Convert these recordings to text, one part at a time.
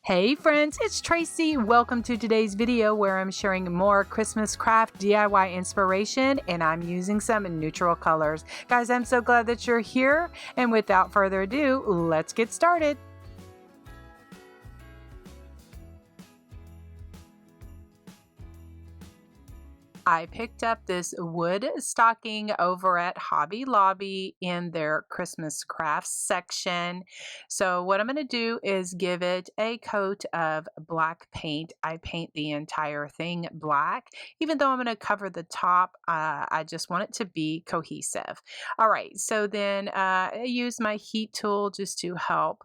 Hey friends, it's Tracy. Welcome to today's video where I'm sharing more Christmas craft DIY inspiration and I'm using some neutral colors. Guys, I'm so glad that you're here, and without further ado, let's get started. I picked up this wood stocking over at Hobby Lobby in their Christmas crafts section. So what I'm going to do is give it a coat of black paint. I paint the entire thing black. Even though I'm going to cover the top, I just want it to be cohesive. All right, so then I use my heat tool just to help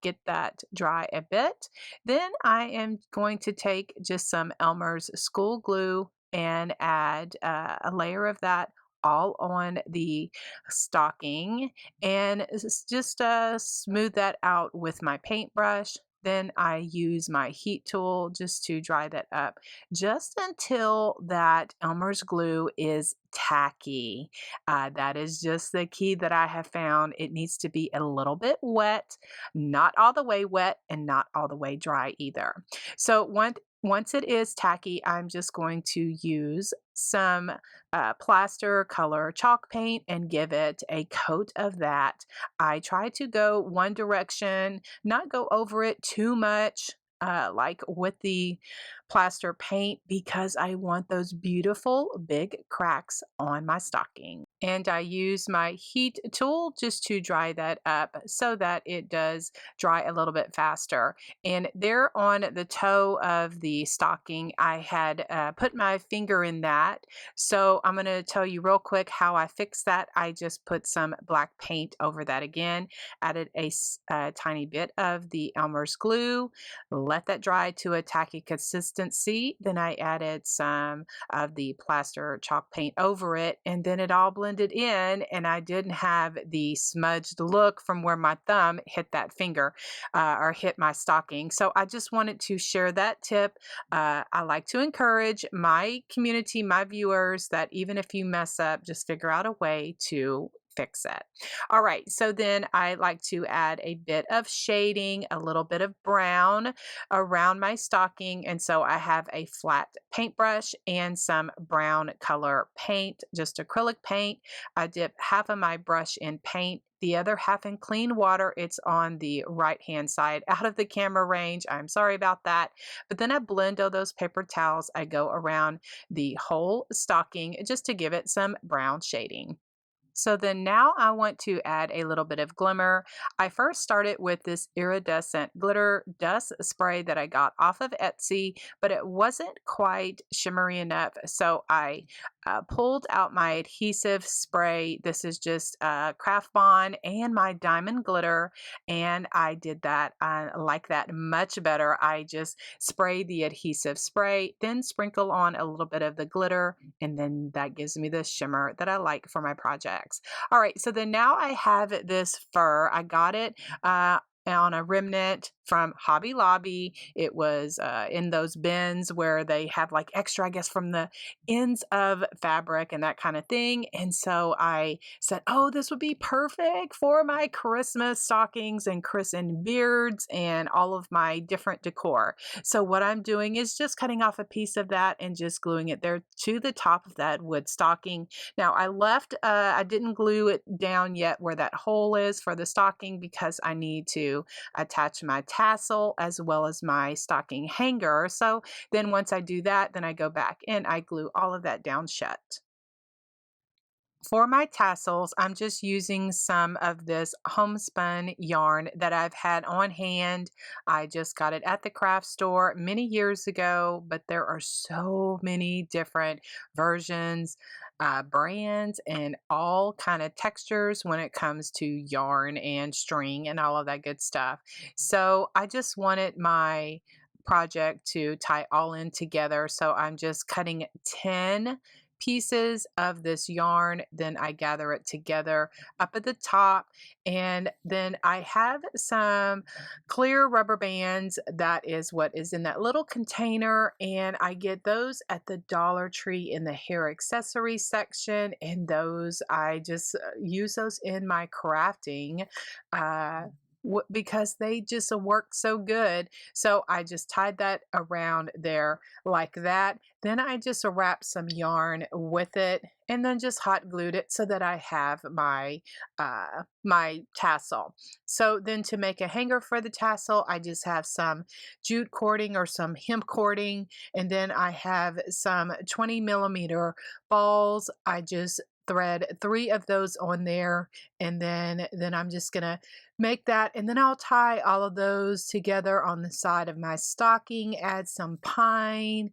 get that dry a bit. Then I am going to take just some Elmer's school glue and add a layer of that all on the stocking and just smooth that out with my paintbrush. Then I use my heat tool just to dry that up just until that Elmer's glue is tacky. That is just the key that I have found. It needs to be a little bit wet, not all the way wet and not all the way dry either. So once it is tacky, I'm just going to use some plaster color chalk paint and give it a coat of that. I try to go one direction, not go over it too much. Like with the plaster paint, because I want those beautiful big cracks on my stocking. And I use my heat tool just to dry that up so that it does dry a little bit faster. And there on the toe of the stocking, I had put my finger in that. So I'm going to tell you real quick how I fixed that. I just put some black paint over that again, added a tiny bit of the Elmer's glue, let that dry to a tacky consistency. Then I added some of the plaster chalk paint over it, and then it all blended in, and I didn't have the smudged look from where my thumb hit that finger or hit my stocking. So I just wanted to share that tip. I like to encourage my community, my viewers, that even if you mess up, just figure out a way to fix it. All right, so then I like to add a bit of shading, a little bit of brown around my stocking, and so I have a flat paintbrush and some brown color paint, just acrylic paint. I dip half of my brush in paint, the other half in clean water. It's on the right hand side out of the camera range. I'm sorry about that. But then I blend all those paper towels. I go around the whole stocking just to give it some brown shading. So then now I want to add a little bit of glimmer. I first started with this iridescent glitter dust spray that I got off of Etsy, but it wasn't quite shimmery enough. So I pulled out my adhesive spray. This is just Craft Bond and my diamond glitter. And I did that. I like that much better. I just spray the adhesive spray, then sprinkle on a little bit of the glitter, and then that gives me the shimmer that I like for my projects. All right, so then now I have this fur. I got it on a remnant from Hobby Lobby. It was in those bins where they have like extra, I guess, from the ends of fabric and that kind of thing. And so I said, oh, this would be perfect for my Christmas stockings and beards and all of my different decor. So what I'm doing is just cutting off a piece of that and just gluing it there to the top of that wood stocking. Now I didn't glue it down yet where that hole is for the stocking because I need to attach my tassel as well as my stocking hanger. So then once I do that, then I go back and I glue all of that down shut. For my tassels, I'm just using some of this homespun yarn that I've had on hand. I just got it at the craft store many years ago, but there are so many different versions, brands, and all kind of textures when it comes to yarn and string and all of that good stuff. So I just wanted my project to tie all in together. So I'm just cutting 10 pieces of this yarn, then I gather it together up at the top, and then I have some clear rubber bands. That is what is in that little container, and I get those at the Dollar Tree in the hair accessory section, and those I just use those in my crafting because they just work so good. So I just tied that around there like that. Then I just wrapped some yarn with it and then just hot glued it so that I have my tassel. So then to make a hanger for the tassel, I just have some jute cording or some hemp cording, and then I have some 20 millimeter balls. I just thread 3 of those on there, and then I'm just gonna make that, and then I'll tie all of those together on the side of my stocking, add some pine,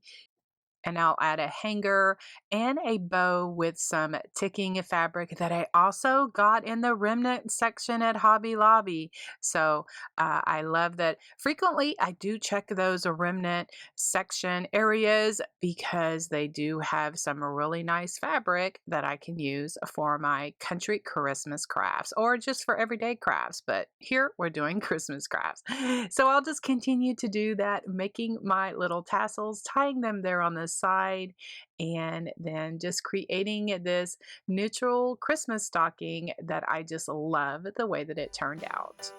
and I'll add a hanger and a bow with some ticking fabric that I also got in the remnant section at Hobby Lobby. So I love that. Frequently, I do check those remnant section areas because they do have some really nice fabric that I can use for my country Christmas crafts or just for everyday crafts. But here we're doing Christmas crafts. So I'll just continue to do that, making my little tassels, tying them there on the side, and then just creating this neutral Christmas stocking that I just love the way that it turned out.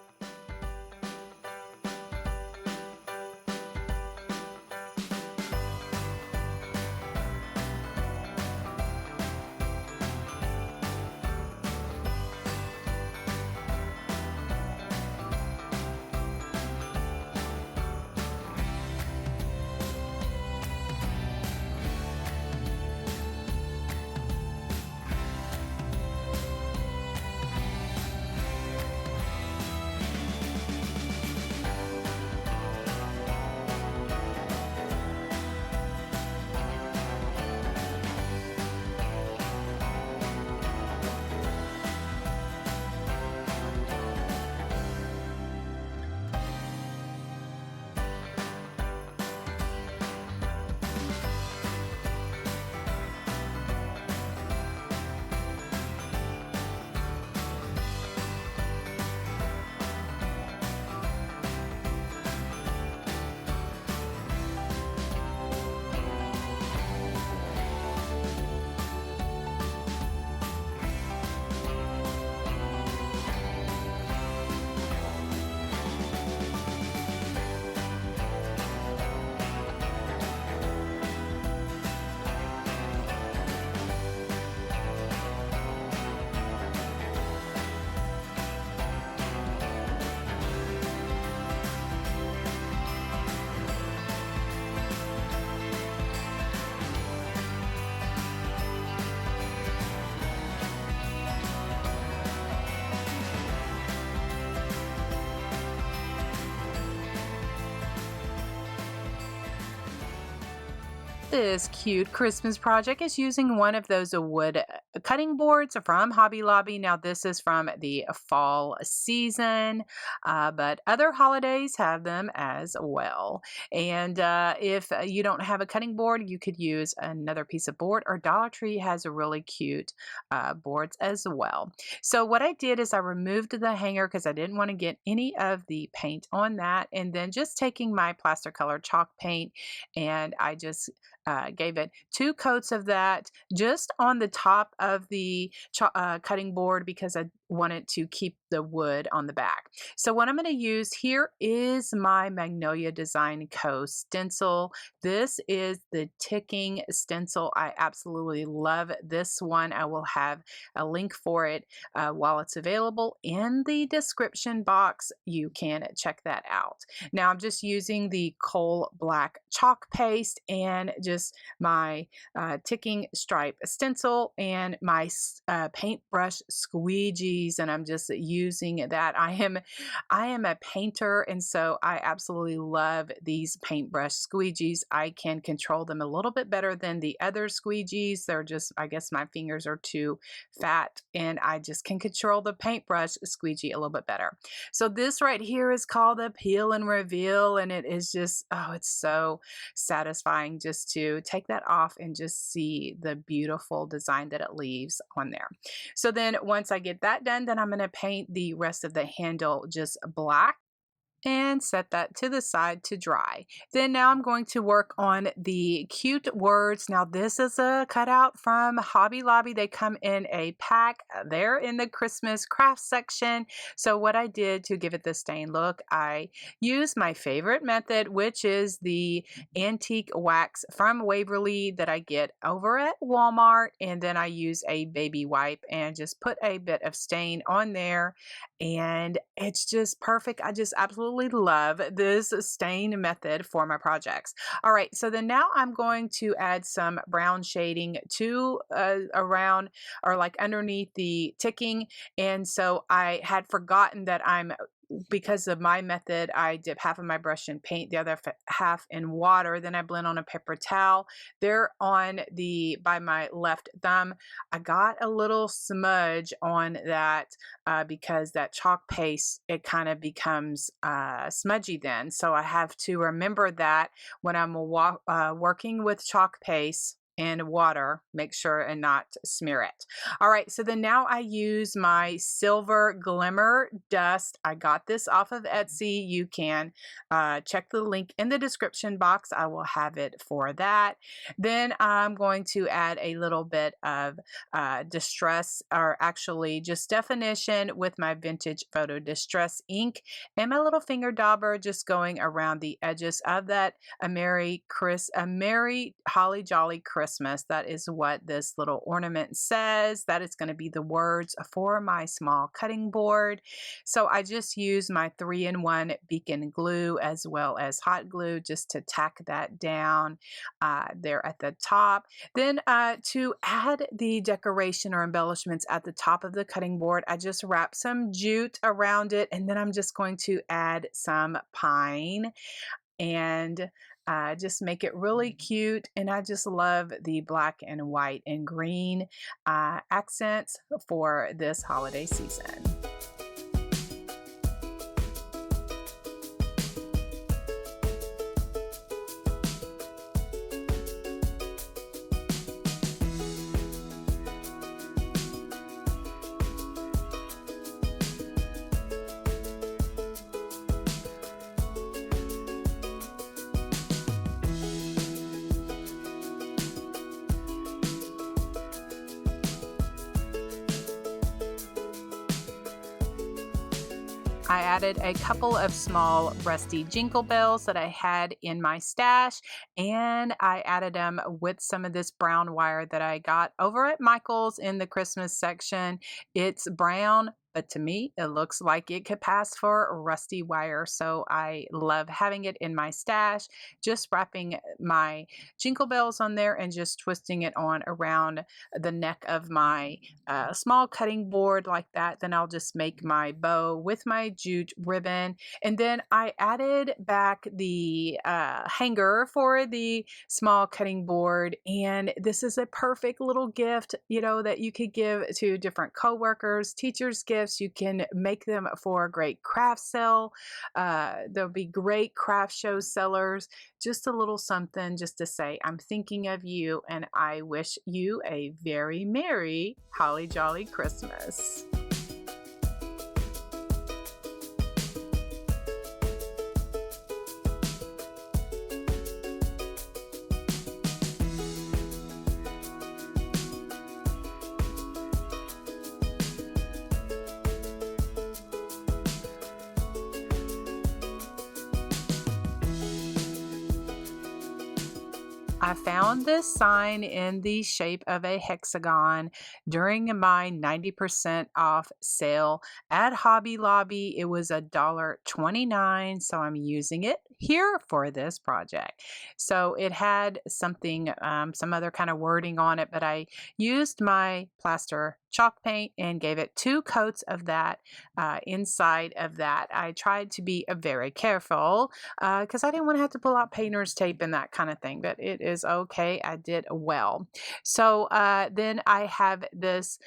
This cute Christmas project is using one of those wood cutting boards from Hobby Lobby. Now, this is from the fall season, but other holidays have them as well. And if you don't have a cutting board, you could use another piece of board, or Dollar Tree has a really cute boards as well. So what I did is I removed the hanger because I didn't want to get any of the paint on that. And then just taking my plaster color chalk paint, and I just gave it 2 coats of that just on the top of the cutting board because I wanted to keep the wood on the back. So what I'm going to use here is my Magnolia Design Co. stencil. This is the ticking stencil. I absolutely love this one. I will have a link for it while it's available in the description box. You can check that out. Now I'm just using the coal black chalk paste and just my ticking stripe stencil and my paintbrush squeegees, and I'm just using that. I am a painter, and so I absolutely love these paintbrush squeegees. I can control them a little bit better than the other squeegees. They're just, I guess my fingers are too fat, and I just can control the paintbrush squeegee a little bit better. So this right here is called a peel and reveal, and it is just, oh, it's so satisfying just to take that off and just see the beautiful design that it leaves on there. So then once I get that done, then I'm going to paint the rest of the handle just black. and set that to the side to dry. Then now I'm going to work on the cute words. Now this is a cutout from Hobby Lobby. They come in a pack. They're in the Christmas craft section. So what I did to give it the stained look, I used my favorite method, which is the antique wax from Waverly that I get over at Walmart. And then I use a baby wipe and just put a bit of stain on there, and it's just perfect. I just absolutely love this stain method for my projects. All right, so then now I'm going to add some brown shading to around or like underneath the ticking. And so I had forgotten that because of my method, I dip half of my brush in paint, the other half in water. Then I blend on a paper towel. There on by my left thumb, I got a little smudge on that because that chalk paste, it kind of becomes smudgy then. So I have to remember that when I'm working with chalk paste and water, make sure and not smear it. All right, so then now I use my silver glimmer dust. I got this off of Etsy. You can check the link in the description box. I will have it for that. Then I'm going to add a little bit of distress, or actually just definition, with my vintage photo distress ink and my little finger dauber, just going around the edges of that. A merry holly jolly Christmas. That is what this little ornament says. That is going to be the words for my small cutting board. So I just use my 3-in-1 beacon glue as well as hot glue just to tack that down there at the top. Then to add the decoration or embellishments at the top of the cutting board, I just wrap some jute around it, and then I'm just going to add some pine and just make it really cute. And I just love the black and white and green accents for this holiday season. I added a couple of small rusty jingle bells that I had in my stash, and I added them with some of this brown wire that I got over at Michael's in the Christmas section. It's brown, but to me, it looks like it could pass for rusty wire. So I love having it in my stash, just wrapping my jingle bells on there and just twisting it on around the neck of my small cutting board like that. Then I'll just make my bow with my jute ribbon. And then I added back the hanger for the small cutting board. And this is a perfect little gift, that you could give to different coworkers, teachers' gifts. You can make them for a great craft sale. There'll be great craft show sellers. Just a little something just to say, I'm thinking of you and I wish you a very merry holly jolly Christmas. I found this sign in the shape of a hexagon during my 90% off sale at Hobby Lobby. It was $1.29, so I'm using it here for this project. So it had something, some other kind of wording on it, but I used my plaster chalk paint and gave it 2 coats of that inside of that. I tried to be very careful because I didn't want to have to pull out painter's tape and that kind of thing, but it is okay. I did well. So then I have this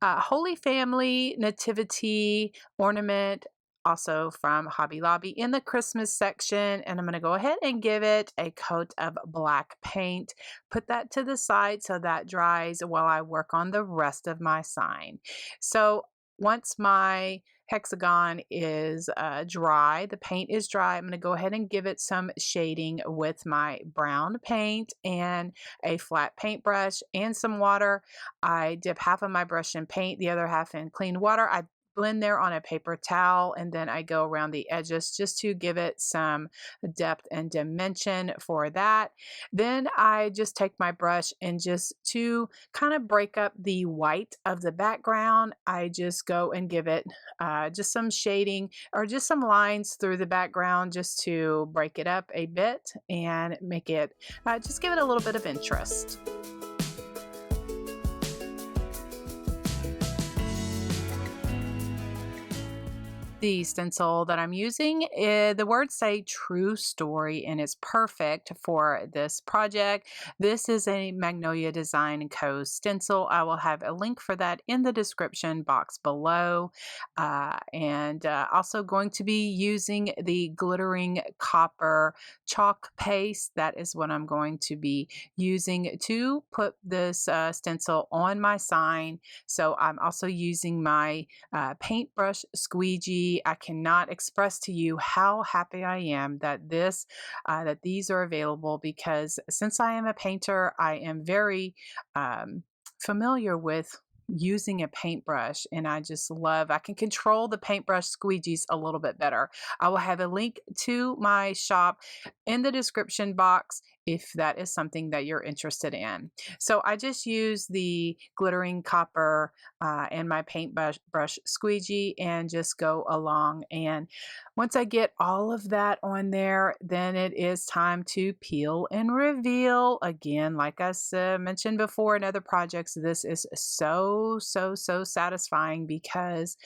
Holy Family Nativity ornament, also from Hobby Lobby in the Christmas section, and I'm going to go ahead and give it a coat of black paint. Put that to the side so that dries while I work on the rest of my sign. So once my hexagon is dry, the paint is dry, I'm going to go ahead and give it some shading with my brown paint and a flat paintbrush and some water. I dip half of my brush in paint, the other half in clean water. I blend there on a paper towel, and then I go around the edges just to give it some depth and dimension for that. Then I just take my brush and just to kind of break up the white of the background, I just go and give it just some shading or just some lines through the background just to break it up a bit and make it just give it a little bit of interest. The stencil that I'm using, the words say true story, and it's perfect for this project. This is a Magnolia Design Co. stencil. I will have a link for that in the description box below. And also going to be using the glittering copper chalk paste. That is what I'm going to be using to put this stencil on my sign. So I'm also using my paintbrush squeegee. I cannot express to you how happy I am that that these are available, because since I am a painter, I am very familiar with using a paintbrush, and I just love, I can control the paintbrush squeegees a little bit better. I will have a link to my shop in the description box if that is something that you're interested in. So I just use the glittering copper and my paintbrush squeegee and just go along. And once I get all of that on there, then it is time to peel and reveal. Again, like I mentioned before in other projects, this is so satisfying because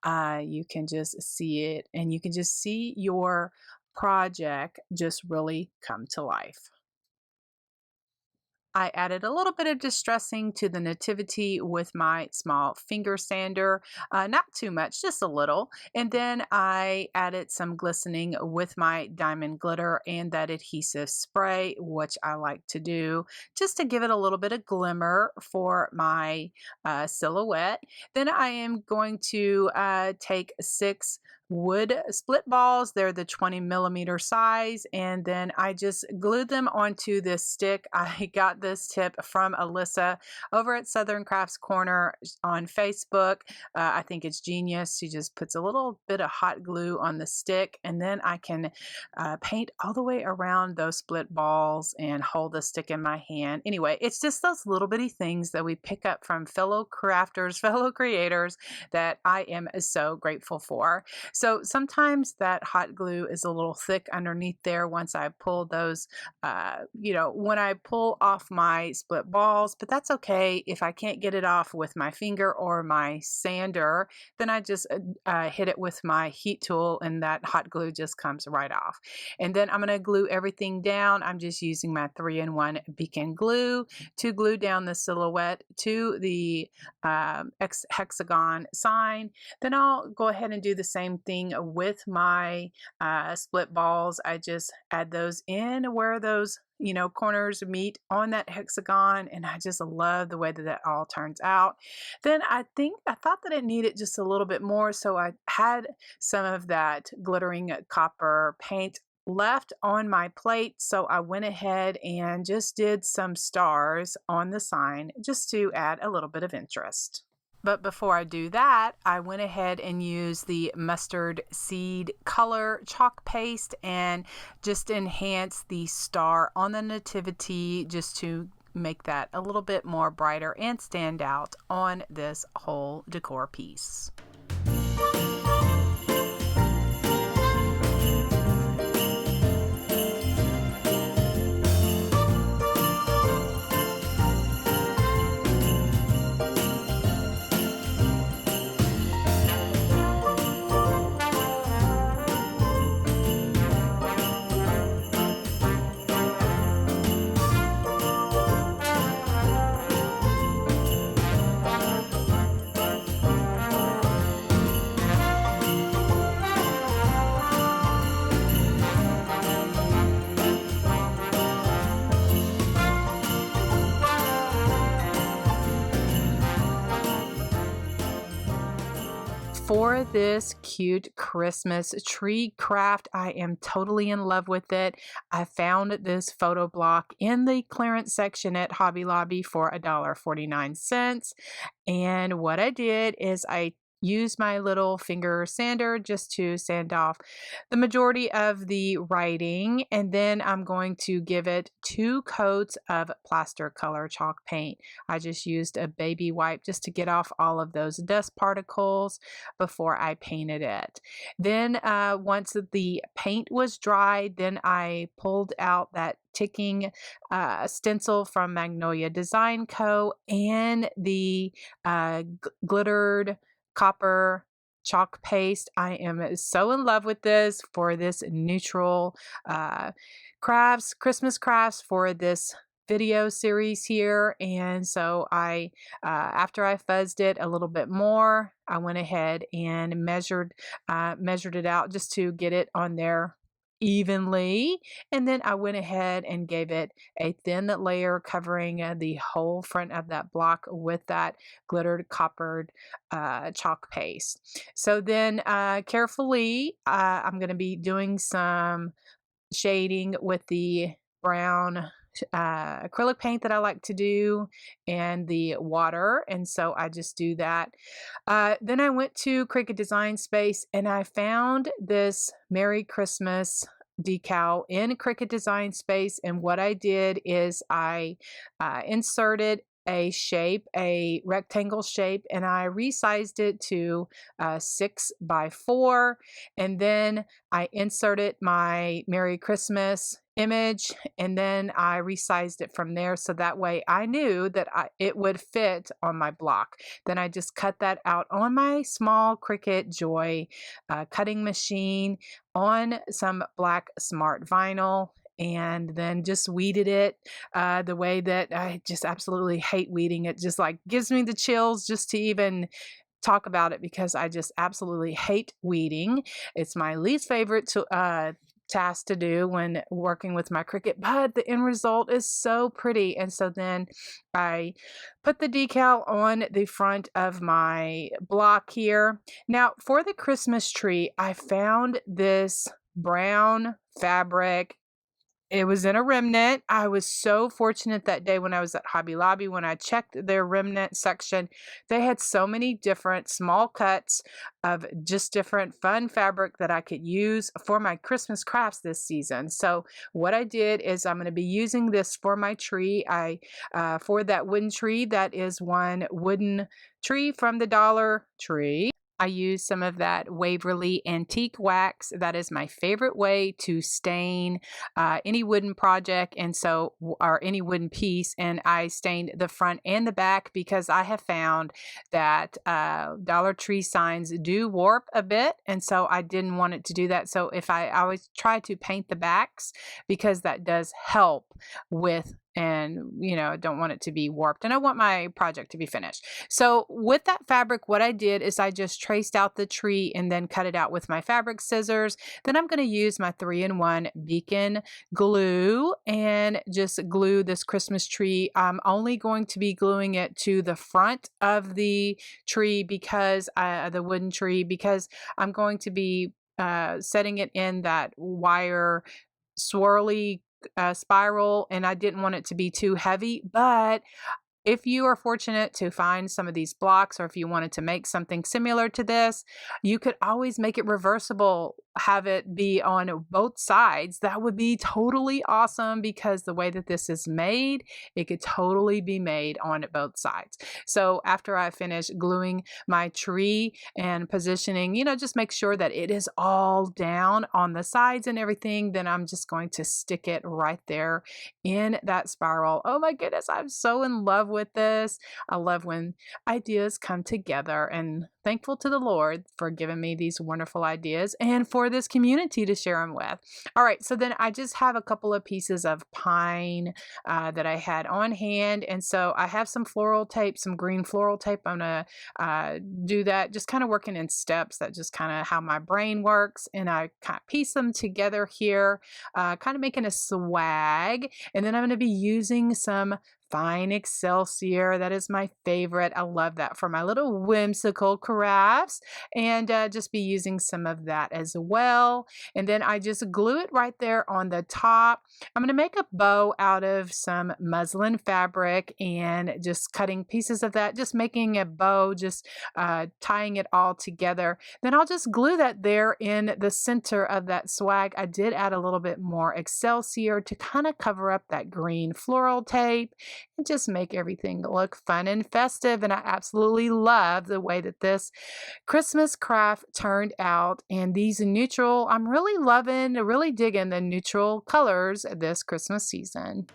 you can just see it, and you can just see your project just really come to life. I added a little bit of distressing to the Nativity with my small finger sander, not too much, just a little. And then I added some glistening with my diamond glitter and that adhesive spray, which I like to do just to give it a little bit of glimmer for my silhouette. Then I am going to take 6 wood split balls. They're the 20mm size, and then I just glued them onto this stick. I got this tip from Alyssa over at Southern Crafts Corner on Facebook. I think it's genius. She just puts a little bit of hot glue on the stick, and then I can paint all the way around those split balls and hold the stick in my hand. Anyway, it's just those little bitty things that we pick up from fellow crafters, fellow creators, that I am so grateful for. So sometimes that hot glue is a little thick underneath there once I pull those, when I pull off my split balls, but that's okay. If I can't get it off with my finger or my sander, then I just hit it with my heat tool and that hot glue just comes right off. And then I'm going to glue everything down. I'm just using my 3-in-1 beacon glue to glue down the silhouette to the hexagon sign. Then I'll go ahead and do the same thing with my split balls. I just add those in where those corners meet on that hexagon, and I just love the way that that all turns out. Then I thought that it needed just a little bit more, so I had some of that glittering copper paint left on my plate, so I went ahead and just did some stars on the sign just to add a little bit of interest. But before I do that, I went ahead and used the mustard seed color chalk paste and just enhance the star on the Nativity just to make that a little bit more brighter and stand out on this whole decor piece. for this cute Christmas tree craft. I am totally in love with it. I found this photo block in the clearance section at Hobby Lobby for $1.49. And what I did is I used my little finger sander just to sand off the majority of the writing, and then I'm going to give it 2 coats of plaster color chalk paint. I just used a baby wipe just to get off all of those dust particles before I painted it. Then once the paint was dry, then I pulled out that ticking stencil from Magnolia Design Co. and the glittered copper chalk paste. I am so in love with this for this neutral Christmas crafts for this video series here. And so after I fuzzed it a little bit more, I went ahead and measured it out just to get it on there evenly, and then I went ahead and gave it a thin layer covering the whole front of that block with that glittered coppered chalk paste. So then carefully I'm going to be doing some shading with the brown acrylic paint that I like to do and the water, and so I just do that. Then I went to Cricut Design Space and I found this Merry Christmas decal in Cricut Design Space, and what I did is I inserted a rectangle shape, and I resized it to 6 by 4, and then I inserted my Merry Christmas image, and then I resized it from there, so that way I knew that it would fit on my block. Then I just cut that out on my small Cricut Joy cutting machine on some black smart vinyl, and then just weeded it the way that I just absolutely hate weeding. It just like gives me the chills just to even talk about it, because I just absolutely hate weeding. It's my least favorite task to do when working with my Cricut, but the end result is so pretty. And so then I put the decal on the front of my block here. Now for the Christmas tree, I found this brown fabric. It was in a remnant. I was so fortunate that day when I was at Hobby Lobby. When I checked their remnant section, they had so many different small cuts of just different fun fabric that I could use for my Christmas crafts this season. So what I did is I'm going to be using this for my tree. For that wooden tree, that is one wooden tree from the Dollar Tree. I use some of that Waverly Antique Wax. That is my favorite way to stain any wooden project, and so, or any wooden piece. And I stained the front and the back because I have found that Dollar Tree signs do warp a bit, and so I didn't want it to do that. So I always try to paint the backs, because that does help with, and I don't want it to be warped, and I want my project to be finished. So with that fabric, what I did is I just traced out the tree and then cut it out with my fabric scissors. Then I'm going to use my 3-in-1 beacon glue and just glue this Christmas tree. I'm only going to be gluing it to the front of the tree, because the wooden tree, because I'm going to be setting it in that wire swirly spiral, and I didn't want it to be too heavy. But if you are fortunate to find some of these blocks, or if you wanted to make something similar to this, you could always make it reversible, have it be on both sides. That would be totally awesome, because the way that this is made, it could totally be made on both sides. So after I finish gluing my tree and positioning, just make sure that it is all down on the sides and everything, then I'm just going to stick it right there in that spiral. Oh my goodness, I'm so in love with this. I love when ideas come together, and thankful to the Lord for giving me these wonderful ideas and for this community to share them with. All right, so then I just have a couple of pieces of pine that I had on hand, and so I have some floral tape, some green floral tape. I'm gonna do that, just kind of working in steps. That's just kind of how my brain works, and I kind of piece them together here, kind of making a swag. And then I'm going to be using some fine excelsior. That is my favorite. I love that for my little whimsical crafts, and just be using some of that as well. And then I just glue it right there on the top. I'm going to make a bow out of some muslin fabric and just cutting pieces of that, just making a bow, just tying it all together. Then I'll just glue that there in the center of that swag. I did add a little bit more excelsior to kind of cover up that green floral tape and just make everything look fun and festive. And I absolutely love the way that this Christmas craft turned out, and these neutral, I'm really loving, really digging the neutral colors this Christmas season.